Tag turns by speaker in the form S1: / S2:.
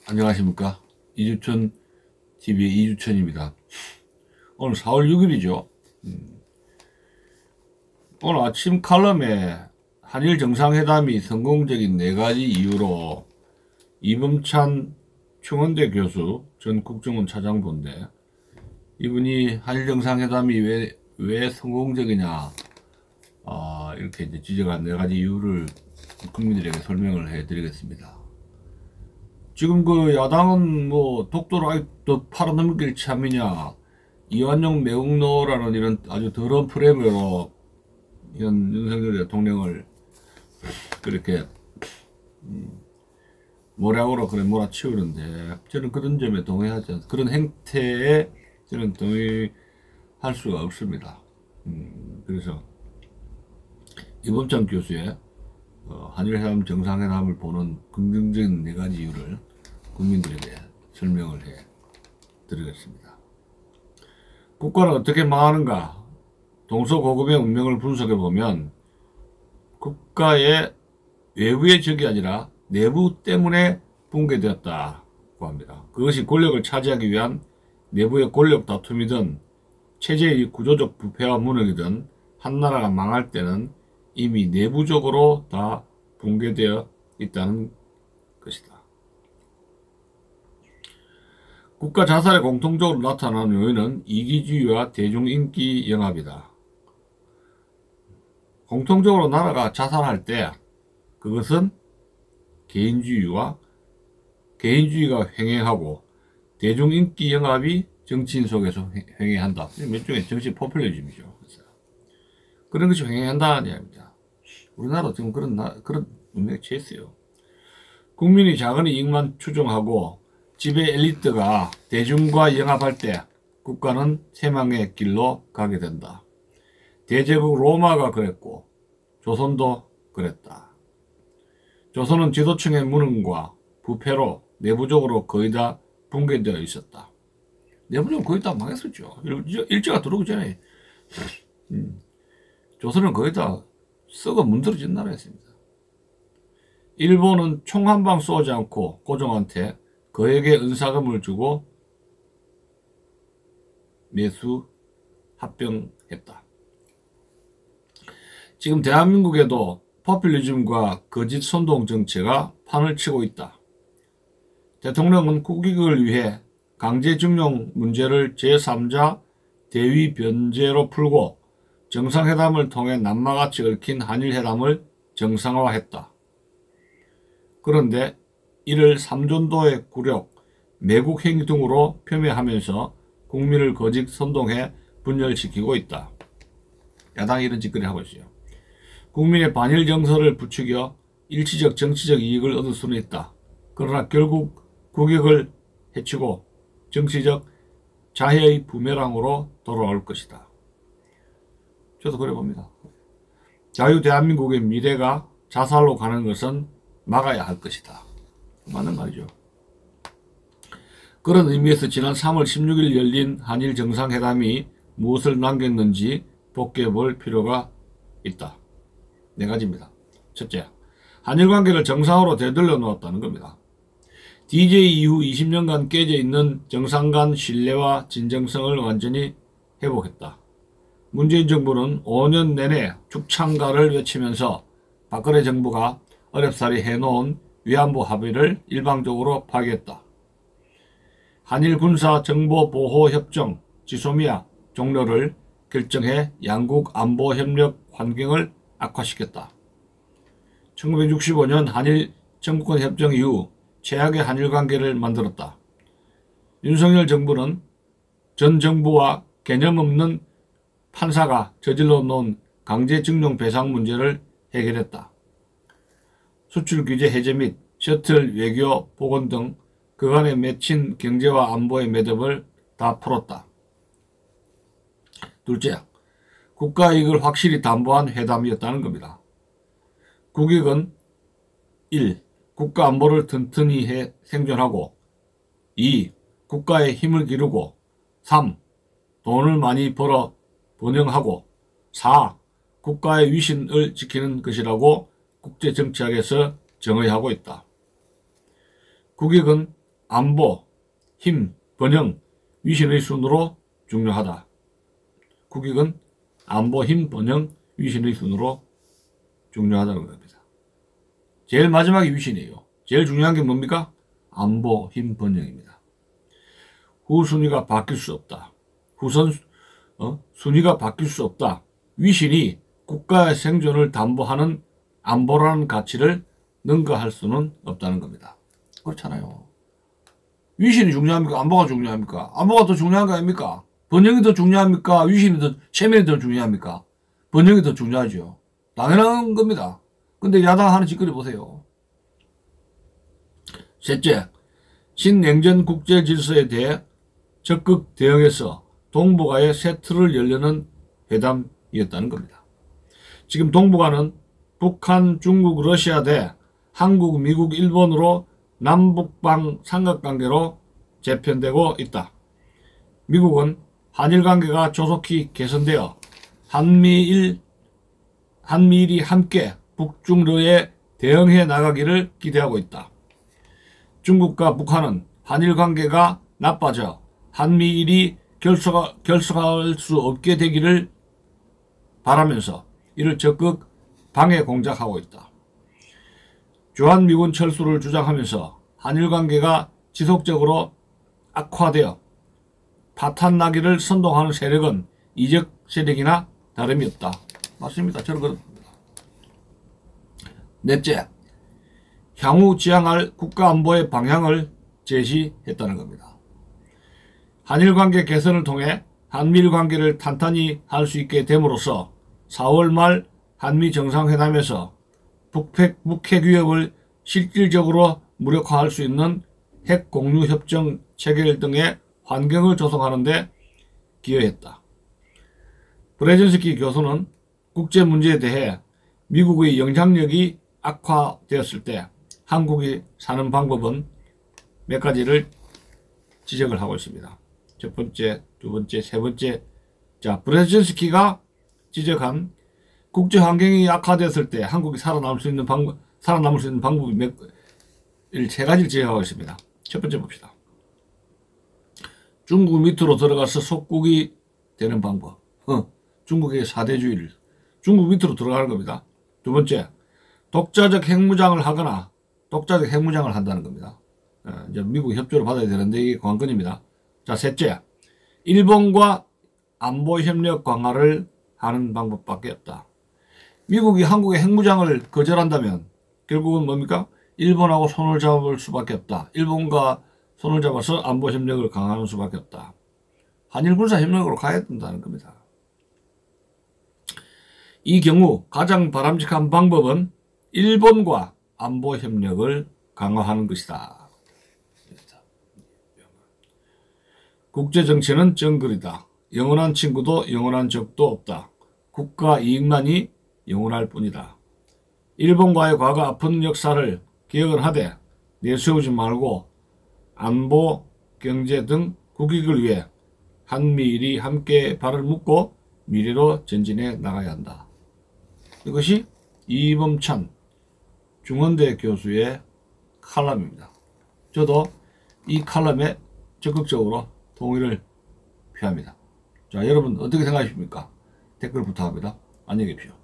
S1: 안녕하십니까. 이주천 TV의 이주천입니다. 오늘 4월 6일이죠. 오늘 아침 칼럼에 한일 정상회담이 성공적인 4가지 이유로 이범찬 충원대 교수 전 국정원 차장본데, 이분이 한일 정상회담이 왜 성공적이냐, 이렇게 이제 지적한 4가지 이유를 국민들에게 설명을 해드리겠습니다. 지금 그 야당은 뭐 독도를 아직도 팔아넘길 참이냐, 이완용 매국노라는 이런 아주 더러운 프레임으로 이런 윤석열 대통령을 그렇게 모략으로 그래 몰아치우는데, 저는 그런 점에 동의하지 않습니다. 그런 행태에 저는 동의할 수가 없습니다. 그래서 이범찬 교수의 한일회담 정상회담을 보는 긍정적인 4가지 이유를 국민들에게 설명을 해 드리겠습니다. 국가는 어떻게 망하는가? 동서고금의 운명을 분석해 보면 국가의 외부의 적이 아니라 내부 때문에 붕괴되었다고 합니다. 그것이 권력을 차지하기 위한 내부의 권력 다툼이든 체제의 구조적 부패와 무너이든 한 나라가 망할 때는 이미 내부적으로 다 붕괴되어 있다는 것이다. 국가 자살에 공통적으로 나타나는 요인은 이기주의와 대중인기 영합이다. 공통적으로 나라가 자살할 때 그것은 개인주의가 횡행하고 대중인기 영합이 정치인 속에서 횡행한다. 일종의 정치 포퓰리즘이죠. 그런 것이 횡행한다는 이야기입니다. 우리나라 지금 그런 문제에 처했어요. 국민이 작은 이익만 추종하고 지배 엘리트가 대중과 영합할 때 국가는 쇠망의 길로 가게 된다. 대제국 로마가 그랬고 조선도 그랬다. 조선은 지도층의 무능과 부패로 내부적으로 거의 다 붕괴되어 있었다. 내부적으로 거의 다 망했었죠. 일제가 들어오기 전에 조선은 거의 다 썩어 문드러진 나라였습니다. 일본은 총 한 방 쏘지 않고 고종한테 거액의 은사금을 주고 매수 합병했다. 지금 대한민국에도 포퓰리즘과 거짓 선동 정체가 판을 치고 있다. 대통령은 국익을 위해 강제징용 문제를 제3자 대위 변제로 풀고 정상회담을 통해 남마같이 얽힌 한일회담을 정상화했다. 그런데 이를 삼존도의 굴욕, 매국행위 등으로 폄훼하면서 국민을 거짓 선동해 분열시키고 있다. 야당이 이런 짓거리를 하고 있어요. 국민의 반일 정서를 부추겨 일시적 정치적 이익을 얻을 수는 있다. 그러나 결국 국익을 해치고 정치적 자해의 부메랑으로 돌아올 것이다. 저도 그래 봅니다. 자유 대한민국의 미래가 자살로 가는 것은 막아야 할 것이다. 맞는 말이죠. 그런 의미에서 지난 3월 16일 열린 한일 정상회담이 무엇을 남겼는지 복귀해 볼 필요가 있다. 4가지입니다. 첫째, 한일 관계를 정상으로 되돌려 놓았다는 겁니다. DJ 이후 20년간 깨져 있는 정상 간 신뢰와 진정성을 완전히 회복했다. 문재인 정부는 5년 내내 죽창가를 외치면서 박근혜 정부가 어렵사리 해놓은 위안부 합의를 일방적으로 파기했다. 한일 군사 정보 보호 협정 지소미아 종료를 결정해 양국 안보 협력 환경을 악화시켰다. 1965년 한일 청구권 협정 이후 최악의 한일 관계를 만들었다. 윤석열 정부는 전 정부와 개념 없는 판사가 저질러 놓은 강제징용 배상 문제를 해결했다. 수출 규제 해제 및 셔틀 외교 복원 등 그간에 맺힌 경제와 안보의 매듭을 다 풀었다. 둘째, 국가 이익을 확실히 담보한 회담이었다는 겁니다. 국익은 1. 국가 안보를 튼튼히 해 생존하고 2. 국가의 힘을 기르고 3. 돈을 많이 벌어 번영하고 4. 국가의 위신을 지키는 것이라고 국제정치학에서 정의하고 있다. 국익은 안보, 힘, 번영, 위신의 순으로 중요하다. 국익은 안보, 힘, 번영, 위신의 순으로 중요하다는 겁니다. 제일 마지막이 위신이에요. 제일 중요한 게 뭡니까? 안보, 힘, 번영입니다. 후순위가 바뀔 수 없다. 순위가 바뀔 수 없다. 위신이 국가의 생존을 담보하는 안보라는 가치를 능가할 수는 없다는 겁니다. 그렇잖아요. 위신이 중요합니까? 안보가 중요합니까? 안보가 더 중요한 거 아닙니까? 번영이 더 중요합니까? 위신이 더, 체면이 더 중요합니까? 번영이 더 중요하죠. 당연한 겁니다. 근데 야당 하는 짓거리 보세요. 셋째, 신냉전 국제질서에 대해 적극 대응해서 동북아의 새 틀을 열려는 회담이었다는 겁니다. 지금 동북아는 북한, 중국, 러시아 대 한국, 미국, 일본으로 남북방 삼각관계로 재편되고 있다. 미국은 한일 관계가 조속히 개선되어 한미일이 함께 북중러에 대응해 나가기를 기대하고 있다. 중국과 북한은 한일 관계가 나빠져 한미일이 결속할 수 없게 되기를 바라면서 이를 적극 방해 공작하고 있다. 주한미군 철수를 주장하면서 한일 관계가 지속적으로 악화되어 파탄나기를 선동하는 세력은 이적 세력이나 다름이 없다. 맞습니다. 저는 그렇습니다. 넷째, 향후 지향할 국가안보의 방향을 제시했다는 겁니다. 한일관계 개선을 통해 한미일관계를 탄탄히 할 수 있게 됨으로써 4월 말 한미 정상회담에서 북핵 위협을 실질적으로 무력화할 수 있는 핵 공유 협정 체결 등의 환경을 조성하는 데 기여했다. 브레진스키 교수는 국제 문제에 대해 미국의 영향력이 악화되었을 때 한국이 사는 방법은 몇 가지를 지적을 하고 있습니다. 첫 번째, 두 번째, 세 번째. 자, 브레진스키가 지적한 국제 환경이 악화되었을 때 한국이 살아남을 수 있는 방법이 세 가지를 지적하고 있습니다. 첫 번째 봅시다. 중국 밑으로 들어가서 속국이 되는 방법. 중국의 사대주의를 중국 밑으로 들어가는 겁니다. 두 번째, 독자적 핵무장을 하거나 독자적 핵무장을 한다는 겁니다. 이제 미국 협조를 받아야 되는데 이게 관건입니다. 자, 셋째, 일본과 안보 협력 강화를 하는 방법밖에 없다. 미국이 한국의 핵무장을 거절한다면 결국은 뭡니까? 일본하고 손을 잡을 수밖에 없다. 일본과 손을 잡아서 안보 협력을 강화하는 수밖에 없다. 한일 군사 협력으로 가야 된다는 겁니다. 이 경우 가장 바람직한 방법은 일본과 안보 협력을 강화하는 것이다. 국제정치는 정글이다. 영원한 친구도 영원한 적도 없다. 국가 이익만이 영원할 뿐이다. 일본과의 과거 아픈 역사를 기억은 하되 내세우지 말고 안보, 경제 등 국익을 위해 한미일이 함께 발을 묶고 미래로 전진해 나가야 한다. 이것이 이범찬 중원대 교수의 칼럼입니다. 저도 이 칼럼에 적극적으로 동의를 표합니다. 자, 여러분 어떻게 생각하십니까? 댓글 부탁합니다. 안녕히 계십시오.